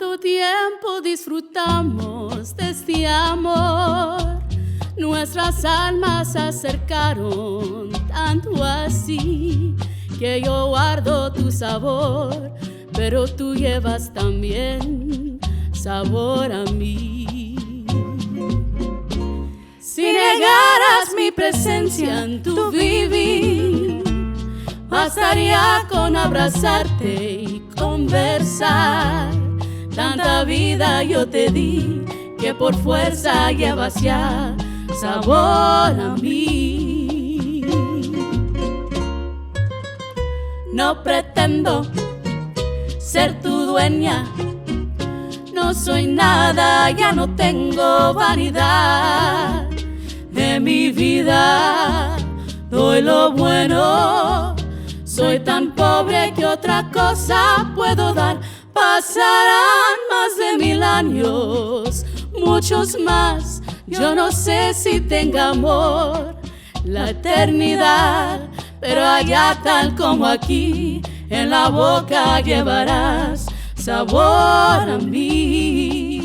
Tanto tiempo disfrutamos de este amor, nuestras almas se acercaron tanto así, que yo guardo tu sabor, pero tú llevas también sabor a mí. Si negaras mi presencia en tu vivir, bastaría con abrazarte y conversar. Tanta vida yo te di que por fuerza llevas ya sabor a mí. No pretendo ser tu dueña, no soy nada, ya no tengo vanidad. De mi vida doy lo bueno, soy tan pobre que otra cosa puedo dar. Pasarán más de 1000 años, muchos más, yo no sé si tenga amor la eternidad, pero allá tal como aquí, en la boca llevarás sabor a mí.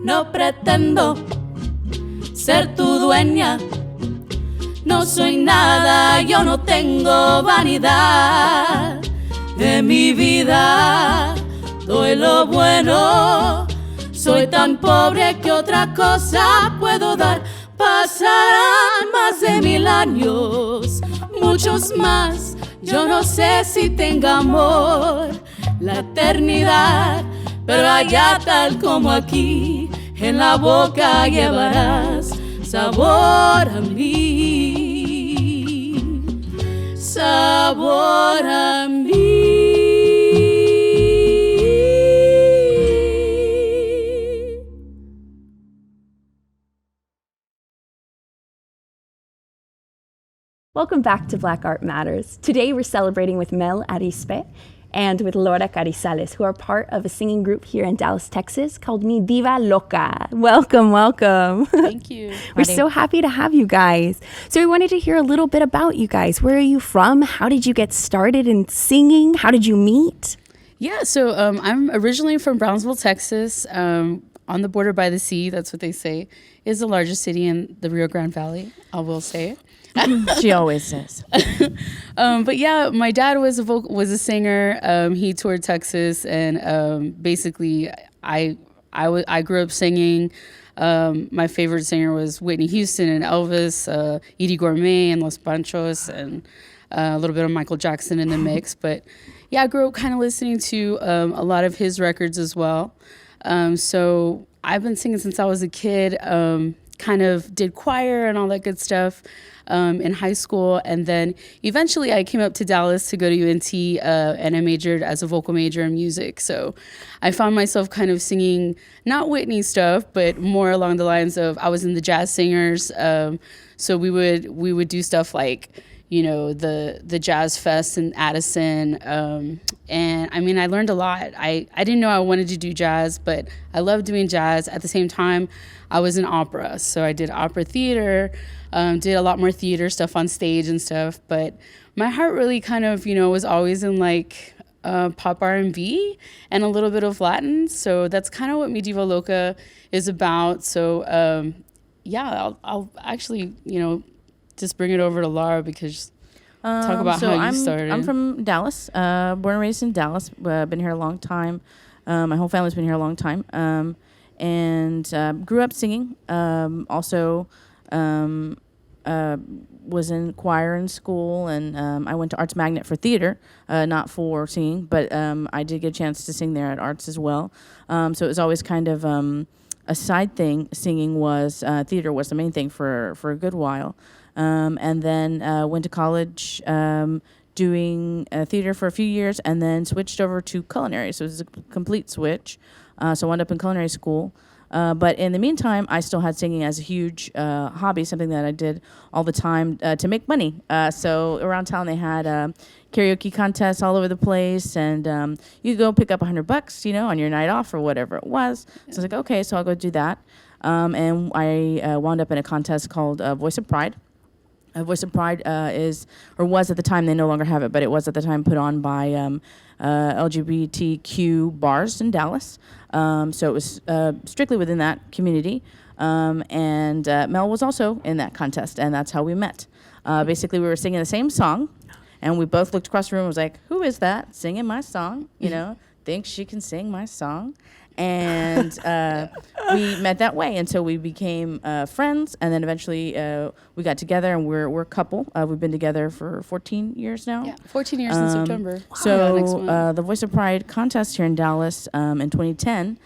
No pretendo ser tu dueña, no soy nada, yo no tengo vanidad. De mi vida doy lo bueno, soy tan pobre que otra cosa puedo dar. Pasarán más de 1000 años, muchos más, yo no sé si tenga amor la eternidad, pero allá tal como aquí, en la boca llevarás sabor a mí, sabor a mí. Welcome back to Black Art Matters. Today we're celebrating with Mel Arizpe and with Laura Carrizales, who are part of a singing group here in Dallas, Texas called MI DIVA LOCA. Welcome, welcome. Thank you. We're so happy to have you guys. So we wanted to hear a little bit about you guys. Where are you from? How did you get started in singing? How did you meet? Yeah, so I'm originally from Brownsville, Texas, on the border by the sea. That's what they say is the largest city in the Rio Grande Valley, I will say. She always says. But yeah, my dad was a singer. He toured Texas, and basically, I grew up singing. My favorite singer was Whitney Houston and Elvis, Edie Gourmet and Los Panchos, and a little bit of Michael Jackson in the mix. But yeah, I grew up kind of listening to a lot of his records as well. So I've been singing since I was a kid. Kind of did choir and all that good stuff in high school, and then eventually I came up to Dallas to go to UNT, and I majored as a vocal major in music. So I found myself kind of singing not Whitney stuff, but more along the lines of I was in the jazz singers. So we would do stuff like, you know, the Jazz Fest in Addison. And I mean, I learned a lot. I didn't know I wanted to do jazz, but I loved doing jazz. At the same time, I was in opera. So I did opera theater, did a lot more theater stuff on stage and stuff. But my heart really kind of, you know, was always in like pop R&B and a little bit of Latin. So that's kind of what MI DIVA LOCA is about. So yeah, I'll actually, you know, just bring it over to Laura because talk about how you started. I'm from Dallas, born and raised in Dallas. Been here a long time. My whole family's been here a long time. And grew up singing. Also was in choir in school, and I went to Arts Magnet for theater, not for singing, but I did get a chance to sing there at Arts as well. So it was always kind of a side thing. Singing was, theater was the main thing for a good while. And then went to college doing theater for a few years, and then switched over to culinary. So it was a complete switch. So I wound up in culinary school But in the meantime, I still had singing as a huge hobby, something that I did all the time to make money. So around town they had karaoke contests all over the place, and you could go pick up $100, on your night off or whatever it was. So I was like, okay, so I'll go do that. And I wound up in a contest called Voice of Pride. Voice of Pride was at the time, they no longer have it, but it was at the time put on by LGBTQ bars in Dallas. So it was strictly within that community. And Mel was also in that contest, and that's how we met. Basically, we were singing the same song, and we both looked across the room and was like, who is that singing my song? Thinks she can sing my song. And we met that way, and so we became friends, and then eventually we got together, and we're a couple. We've been together for 14 years now. Yeah, 14 years in September. So the Voice of Pride contest here in Dallas in 2010,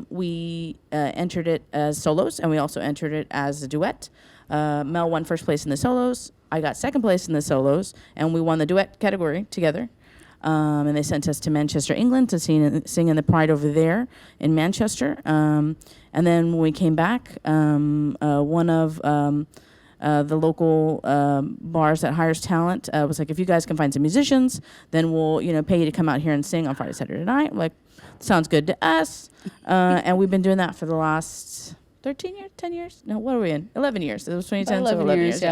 we entered it as solos, and we also entered it as a duet. Mel won first place in the solos. I got second place in the solos, and we won the duet category together. And they sent us to Manchester, England to sing in the Pride over there in Manchester. And then when we came back, one of the local bars that hires talent was like, if you guys can find some musicians, then we'll pay you to come out here and sing on Friday, Saturday night. We're like, sounds good to us. And we've been doing that for the last 13 years, 10 years? No, what are we in? 11 years. It was 2010, so 11 years.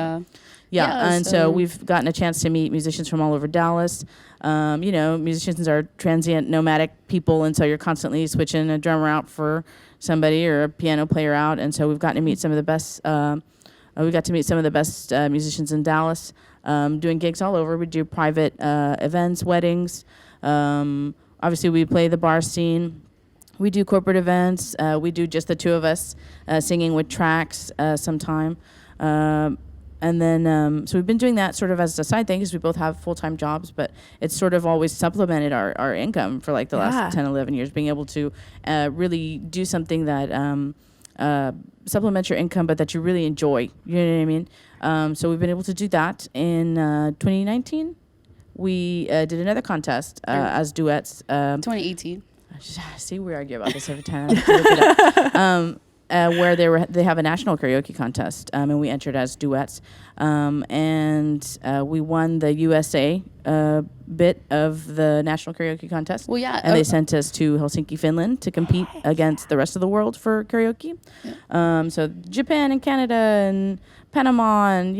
Yeah, and so we've gotten a chance to meet musicians from all over Dallas. Musicians are transient, nomadic people, and so you're constantly switching a drummer out for somebody or a piano player out. And so we've gotten to meet some of the best. We got to meet some of the best musicians in Dallas, doing gigs all over. We do private events, weddings. Obviously, we play the bar scene. We do corporate events. We do just the two of us singing with tracks sometime. And then, so we've been doing that sort of as a side thing because we both have full-time jobs, but it's sort of always supplemented our income for like the last 10, 11 years, being able to really do something that supplements your income, but that you really enjoy. You know what I mean? So we've been able to do that. In 2019, we did another contest as duets. 2018. See, we argue about this every time. I have to look it up. Where they have a national karaoke contest, and we entered as duets, and we won the USA bit of the national karaoke contest. Well, yeah, and they sent us to Helsinki, Finland, to compete against the rest of the world for karaoke. Yeah. So Japan and Canada and Panama and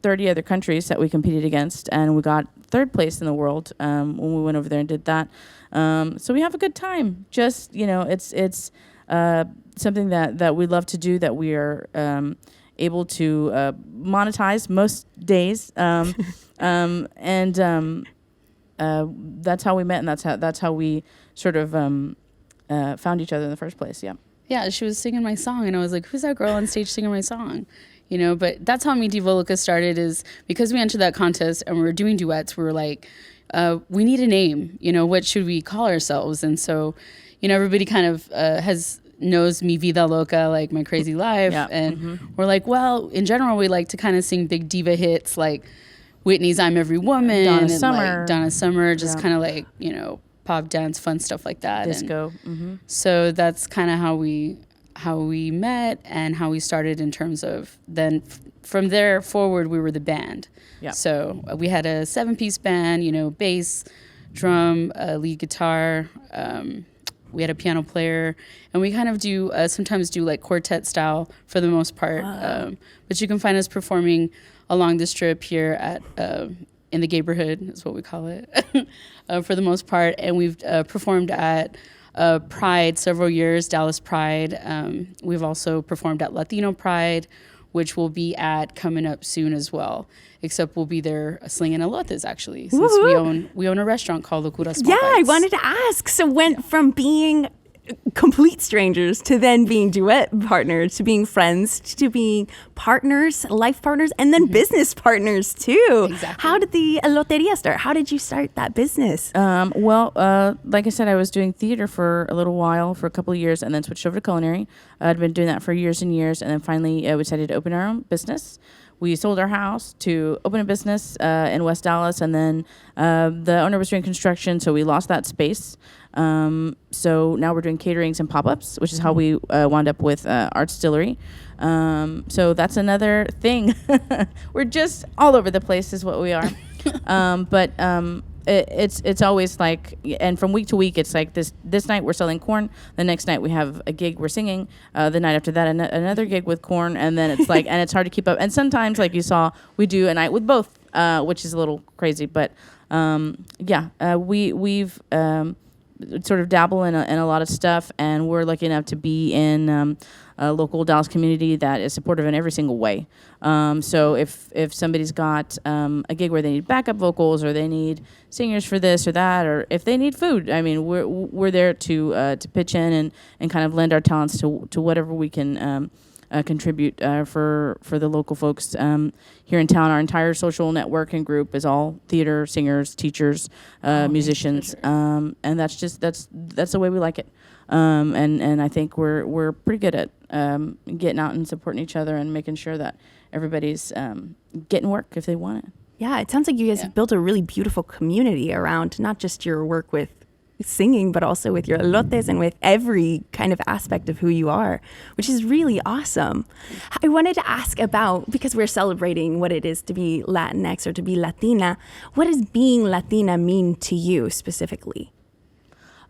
30 other countries that we competed against, and we got third place in the world when we went over there and did that. So we have a good time. Just it's something that we love to do, that we are able to monetize most days, and that's how we met, and that's how we sort of found each other in the first place. Yeah, she was singing my song, and I was like, who's that girl on stage singing my song? But that's how MI DIVA LOCA started, is because we entered that contest and we were doing duets. We were like, we need a name. What should we call ourselves? And so everybody kind of knows Mi Vida Loca, like my crazy life. Yeah. And we're like, well, in general, we like to kind of sing big diva hits like Whitney's I'm Every Woman, Donna and Summer, like Donna Summer, just kind of like, pop dance, fun stuff like that. Disco. And so that's kind of how we met and how we started in terms of then from there forward, we were the band. Yeah. So we had a 7-piece band, bass, drum, lead guitar, we had a piano player, and we kind of do sometimes do like quartet style for the most part. But you can find us performing along the strip here at in the neighborhood is what we call it for the most part. And we've performed at Pride several years, Dallas Pride. We've also performed at Latino Pride, which we'll be at coming up soon as well. Except we'll be there slinging elotes, actually, since we own a restaurant called Locura Small Bites. I wanted to ask. So went from being complete strangers to then being duet partners to being friends to being partners, life partners, and then business partners too. Exactly. How did the eloteria start? How did you start that business? Like I said, I was doing theater for a little while, for a couple of years, and then switched over to culinary. I'd been doing that for years and years, and then finally we decided to open our own business. We sold our house to open a business in West Dallas, and then the owner was doing construction, so we lost that space. So now we're doing caterings and pop-ups, which is how we wound up with Arts Distillery. So that's another thing. We're just all over the place is what we are. But it's always like, and from week to week, it's like this night we're selling corn. The next night we have a gig, we're singing. The night after that, another gig with corn. And then it's like, and it's hard to keep up. And sometimes, like you saw, we do a night with both, which is a little crazy. But we've sort of dabble in a lot of stuff, and we're lucky enough to be in a local Dallas community that is supportive in every single way. So if somebody's got a gig where they need backup vocals, or they need singers for this or that, or if they need food, I mean, we're there to pitch in and kind of lend our talents to whatever we can contribute for the local folks here in town. Our entire social network and group is all theater, singers, teachers, musicians, and that's the way we like it. And I think we're pretty good at getting out and supporting each other and making sure that everybody's getting work if they want it. Yeah, it sounds like you guys have built a really beautiful community around not just your work with singing, but also with your elotes and with every kind of aspect of who you are, which is really awesome. I wanted to ask about, because we're celebrating what it is to be Latinx or to be Latina, what does being Latina mean to you specifically?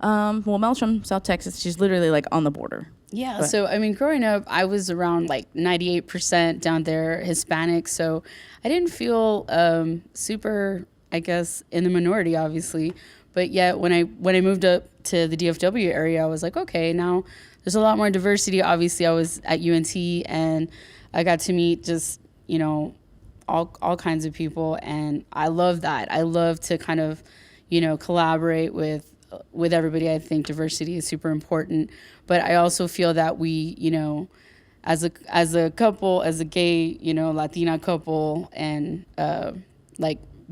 Well, Mel's from South Texas. She's literally like on the border. Yeah. But. So, I mean, growing up, I was around like 98% down there Hispanic. So I didn't feel super, I guess, in the minority, obviously. But yet when I moved up to the DFW area, I was like, okay, now there's a lot more diversity. Obviously, I was at UNT, and I got to meet just, all kinds of people. And I love that. I love to kind of, collaborate with everybody. I think diversity is super important. But I also feel that we, as a couple, as a gay, Latina couple, and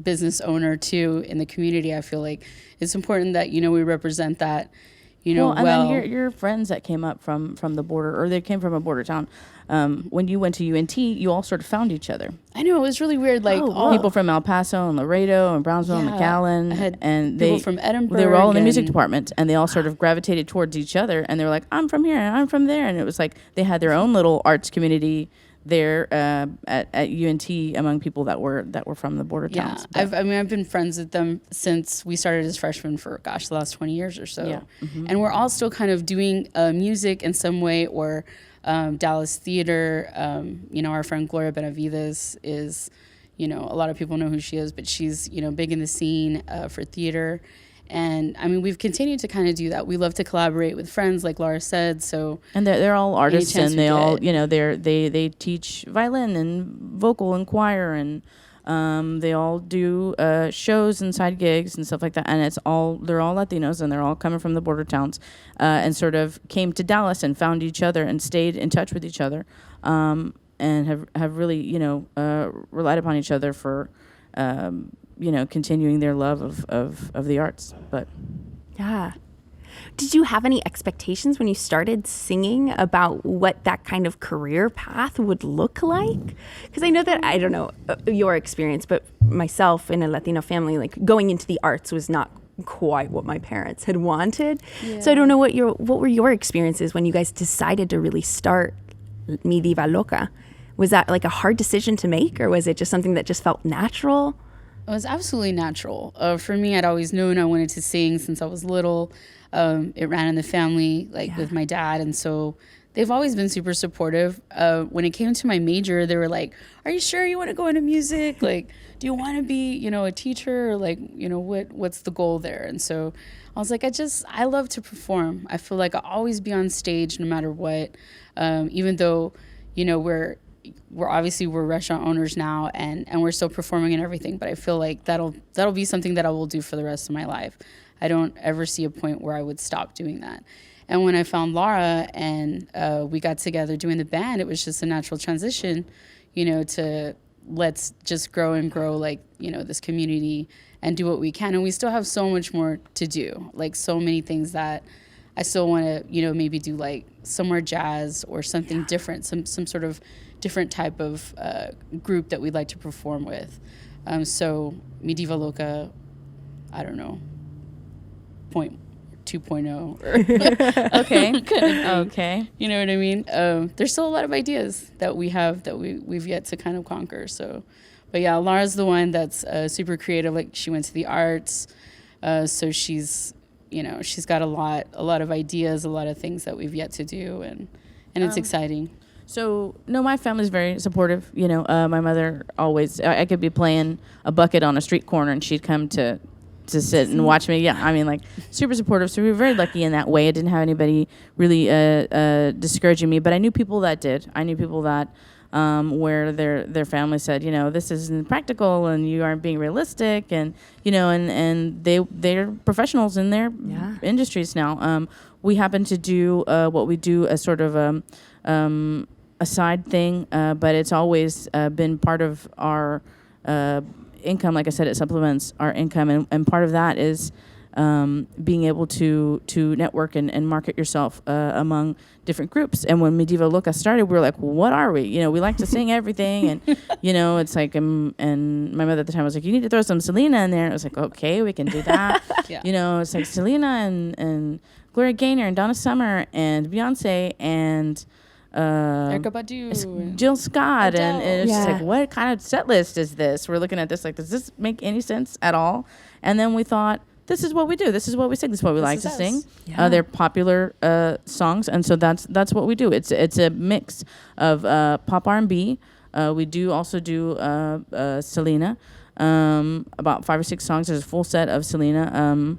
business owner too in the community, I feel like it's important that we represent that, and then your friends that came up from the border, or they came from a border town, when you went to UNT, you all sort of found each other. I know, it was really weird. Like all people from El Paso and Laredo and Brownsville and McAllen, and people from Edinburgh. They were all in the music department, and they all sort of gravitated towards each other, and they were like, I'm from here and I'm from there, and it was like they had their own little arts community there at UNT among people that were from the border towns. I've been friends with them since we started as freshmen for the last 20 years or so. Yeah. Mm-hmm. And we're all still kind of doing music in some way, or Dallas theater. Our friend Gloria Benavides is, a lot of people know who she is, but she's big in the scene for theater. And I mean, we've continued to kind of do that. We love to collaborate with friends, like Laura said. So, and they're all artists, and they all, they teach violin and vocal and choir, and they all do shows and side gigs and stuff like that. And they're all Latinos, and they're all coming from the border towns, and sort of came to Dallas and found each other and stayed in touch with each other, and have really, relied upon each other for. Continuing their love of the arts. But yeah. Did you have any expectations when you started singing about what that kind of career path would look like? Because I know that, I don't know your experience, but myself in a Latino family, like going into the arts was not quite what my parents had wanted. Yeah. So I don't know what were your experiences when you guys decided to really start MI DIVA LOCA? Was that like a hard decision to make, or was it just something that just felt natural? It was absolutely natural. For me, I'd always known I wanted to sing since I was little. It ran in the family, with my dad. And so they've always been super supportive. When it came to my major, they were like, are you sure you want to go into music? Like, do you want to be, a teacher? Or what's the goal there? And so I was like, I love to perform. I feel like I'll always be on stage no matter what. Even though, we're restaurant owners now, and we're still performing and everything, but I feel like that'll be something that I will do for the rest of my life. I don't ever see a point where I would stop doing that. And when I found Laura and we got together doing the band, it was just a natural transition, to let's just grow and grow this community and do what we can. And we still have so much more to do, so many things that I still want to, maybe do some more jazz or something different, some sort of different type of group that we'd like to perform with. So MI DIVA LOCA, I don't know, point 2.0 or Okay. kind of thing. Okay. You know what I mean? There's still a lot of ideas that we have that we've yet to kind of conquer. So, but yeah, Laura's the one that's super creative. Like she went to the arts, so she's got a lot of ideas, a lot of things that we've yet to do, and it's exciting. So, no, my family's very supportive. My mother always, I could be playing a bucket on a street corner and she'd come to sit and watch me. Yeah, I mean, like, super supportive. So we were very lucky in that way. I didn't have anybody really discouraging me, but I knew people that did. I knew people that where their family said, this isn't practical and you aren't being realistic, and and they're professionals in their industries now. We happen to do what we do as sort of a side thing, but it's always been part of our income. Like I said, it supplements our income, and part of that is being able to network and market yourself among different groups. And when MI DIVA LOCA started, we were like, well, what are we? We like to sing everything, and it's like, and my mother at the time was like, you need to throw some Selena in there. And I was like, okay, we can do that. It's like Selena and Gloria Gaynor and Donna Summer and Beyonce and Erykah Badu, Jill Scott, Adele. and it's just like, what kind of set list is this? We're looking at this like, does this make any sense at all? And then we thought, this is what we do. This is what we sing. This is what we like to sing. Yeah. They're popular songs, and so that's what we do. It's a mix of pop R&B. We do also do Selena, about 5 or 6 songs. There's a full set of Selena.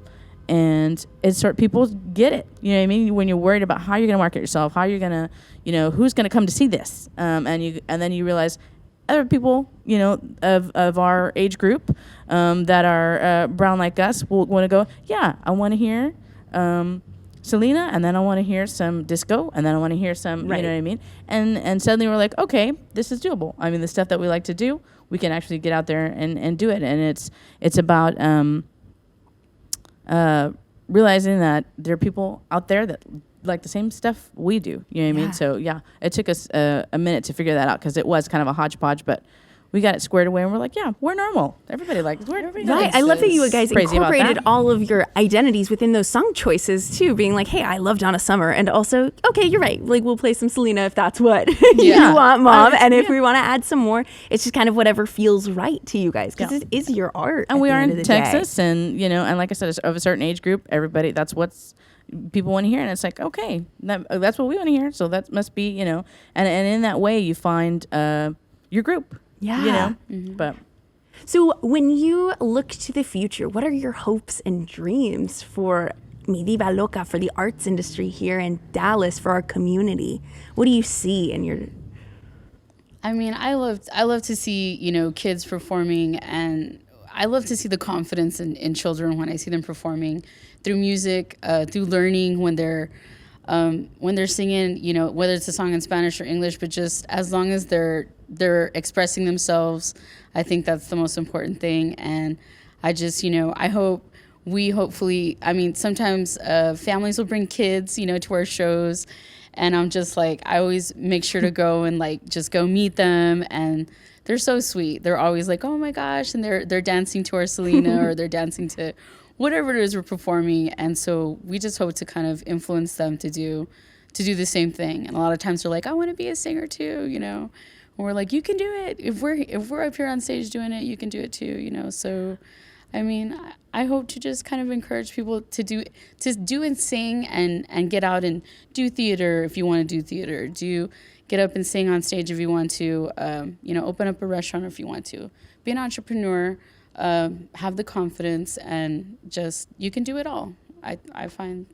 And it's people get it. You know what I mean? When you're worried about how you're going to market yourself, how you're going to, who's going to come to see this, and then you realize other people, of our age group, that are brown like us, will want to go. Yeah, I want to hear Selena, and then I want to hear some disco, and then I want to hear some. Right. You know what I mean? And suddenly we're like, okay, this is doable. I mean, the stuff that we like to do, we can actually get out there and do it. And it's about realizing that there are people out there that like the same stuff we do. You know what I mean? So yeah, it took us a minute to figure that out, because it was kind of a hodgepodge, but we got it squared away, and we're like, yeah, we're normal. Everybody likes. Right. I love that you guys incorporated all of your identities within those song choices too, being like, hey, I love Donna Summer, and also, okay, you're right. Like, we'll play some Selena if that's what you want, Mom. And if we want to add some more, it's just kind of whatever feels right to you guys, because it is your art. And we are in Texas, and and like I said, it's of a certain age group, everybody, that's what's people want to hear, and it's like, okay, that's what we want to hear. So that must be, and in that way you find your group. Yeah. But so when you look to the future, what are your hopes and dreams for MI DIVA LOCA, for the arts industry here in Dallas, for our community? What do you see in your... I mean, I love to see, kids performing, and I love to see the confidence in children when I see them performing through music, through learning when they're singing, whether it's a song in Spanish or English, but just as long as they're expressing themselves, I think that's the most important thing. And I just, I hope hopefully, I mean, sometimes families will bring kids, to our shows, and I'm just like, I always make sure to go and like just go meet them, and they're so sweet. They're always like, oh my gosh, and they're dancing to our Selena or they're dancing to whatever it is we're performing. And so we just hope to kind of influence them to do the same thing. And a lot of times they're like, I want to be a singer too, And we're like, you can do it. If we're up here on stage doing it, you can do it too, So, I mean, I hope to just kind of encourage people to do and sing and get out and do theater if you want to do theater. Get up and sing on stage if you want to. Open up a restaurant if you want to. Be an entrepreneur. Have the confidence, and just, you can do it all. I find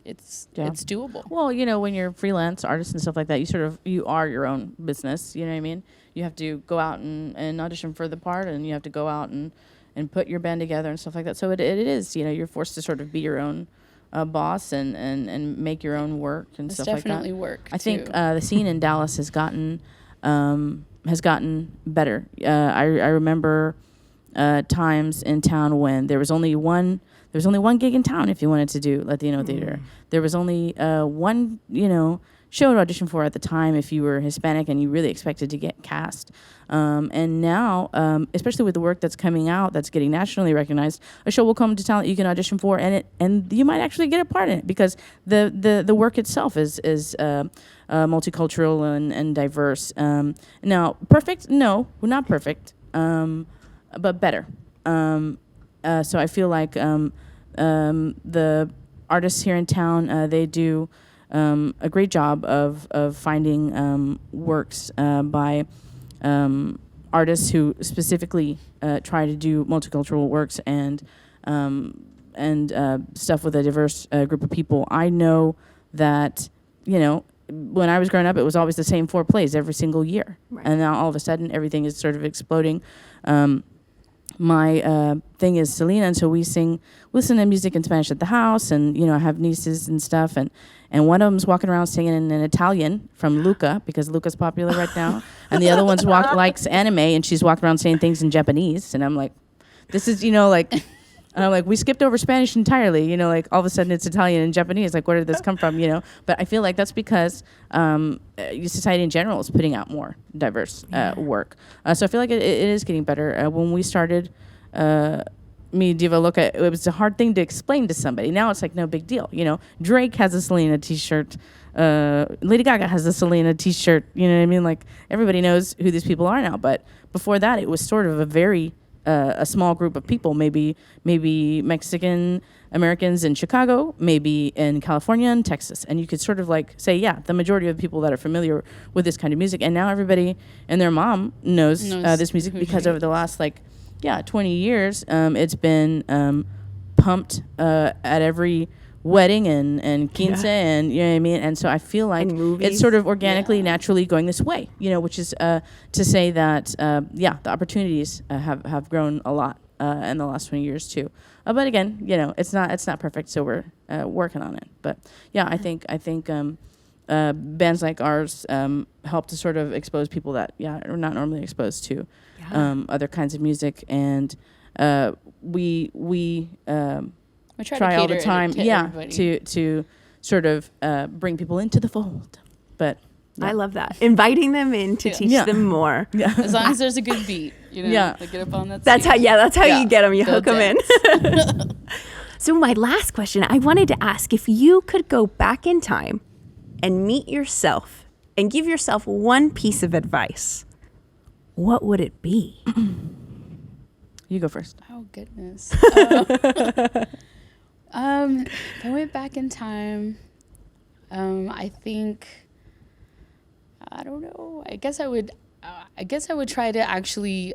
it's doable. Well, when you're freelance artist and stuff like that, you are your own business. You know what I mean? You have to go out and audition for the part, and you have to go out and put your band together and stuff like that. So it is, you're forced to sort of be your own boss and make your own work and stuff like that. It's definitely work. I think the scene in Dallas has gotten better. I remember times in town when there was only one gig in town if you wanted to do Latino theater. There was only one, show to audition for at the time if you were Hispanic and you really expected to get cast. And now, especially with the work that's coming out, that's getting nationally recognized, a show will come to town that you can audition for, and you might actually get a part in it because the work itself is multicultural and diverse. Now, perfect? No, we're not perfect, but better. So I feel like the artists here in town, they do a great job of finding works by artists who specifically try to do multicultural works and stuff with a diverse group of people. I know that, when I was growing up, it was always the same 4 plays every single year. Right. And now all of a sudden, everything is sort of exploding. My thing is Selena, and so we listen to music in Spanish at the house, and I have nieces and stuff, and one of them's walking around singing in Italian from Luca because Luca's popular right now, and the other one's likes anime, and she's walking around saying things in Japanese, and I'm like, this is and I'm like, we skipped over Spanish entirely, all of a sudden it's Italian and Japanese, like where did this come from, But I feel like that's because society in general is putting out more diverse work. So I feel like it is getting better. When we started MI DIVA LOCA, it was a hard thing to explain to somebody. Now it's like no big deal, Drake has a Selena t-shirt. Lady Gaga has a Selena t-shirt, you know what I mean? Like everybody knows who these people are now. But before that, it was sort of a very a small group of people, maybe Mexican Americans in Chicago, maybe in California and Texas. And you could sort of like say, the majority of the people that are familiar with this kind of music. And now everybody and their mom knows this music because over the last 20 years, it's been pumped at every wedding and quince and you know what I mean, and so I feel like it's sort of organically naturally going this way, which is to say that the opportunities have grown a lot in the last 20 years too, but again, it's not perfect, so we're working on it. But I think bands like ours help to sort of expose people that are not normally exposed to other kinds of music, and we try all the time, to sort of bring people into the fold. But I love that, inviting them in to teach them more. Yeah. As long as there's a good beat, they get up on that. That's stage. That's how you get them. You hook them in. So my last question, I wanted to ask if you could go back in time and meet yourself and give yourself one piece of advice, what would it be? You go first. Oh goodness. If I went back in time, I think, I don't know. I guess I would try to actually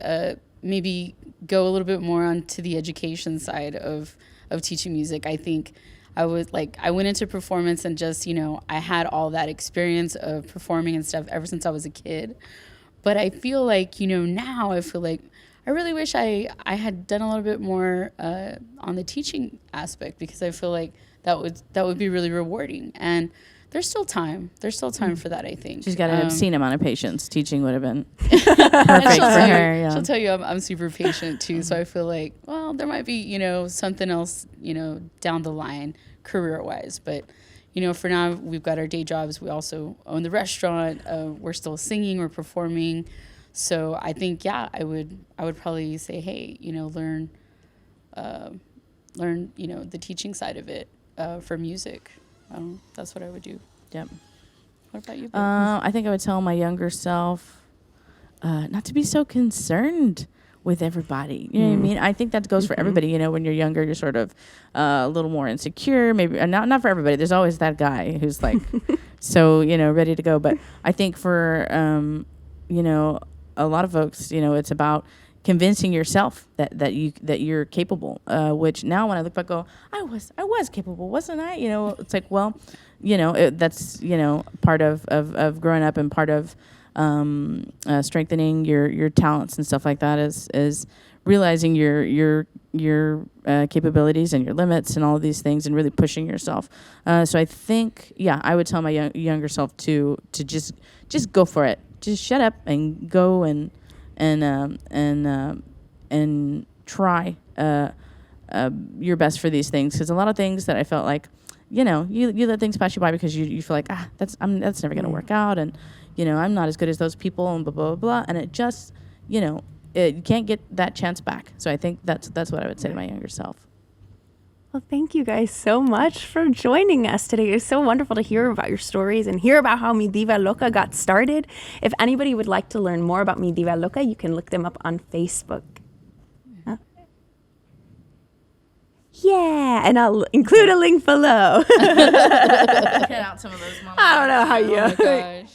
maybe go a little bit more onto the education side of teaching music. I think I went into performance and just, I had all that experience of performing and stuff ever since I was a kid. But I feel like, now I feel like I really wish I had done a little bit more on the teaching aspect, because I feel like that would be really rewarding. And there's still time. There's still time for that, I think. She's got an obscene amount of patience. Teaching would have been perfect for her. Yeah. She'll tell you I'm super patient too. So I feel like, well, there might be, something else, down the line career-wise. But, for now, we've got our day jobs. We also own the restaurant. We're still singing. We're performing. So I think, I would probably say, hey, learn, the teaching side of it for music. That's what I would do. Yep. What about you? I think I would tell my younger self not to be so concerned with everybody. You know what I mean? I think that goes for everybody. When you're younger, you're sort of a little more insecure. Maybe not for everybody. There's always that guy who's like, so ready to go. But I think for a lot of folks, it's about convincing yourself that you're capable. Which now, when I look back, go, I was capable, wasn't I? It's like, well, that's part of growing up, and part of strengthening your talents and stuff like that is realizing your capabilities and your limits and all of these things, and really pushing yourself. So I think, I would tell my younger self to just go for it. Just shut up and go and try your best for these things. Because a lot of things that I felt like, you know, you let things pass you by because you feel like, that's never going to work out. And, you know, I'm not as good as those people and blah, blah, blah, blah. And it just, you know, you can't get that chance back. So I think that's what I would say to my younger self. Well, thank you guys so much for joining us today. It was so wonderful to hear about your stories and hear about how Mi Diva Loca got started. If anybody would like to learn more about Mi Diva Loca, you can look them up on Facebook. Yeah, and I'll include a link below. Cut out some of those moments. I don't know how you... Oh my gosh.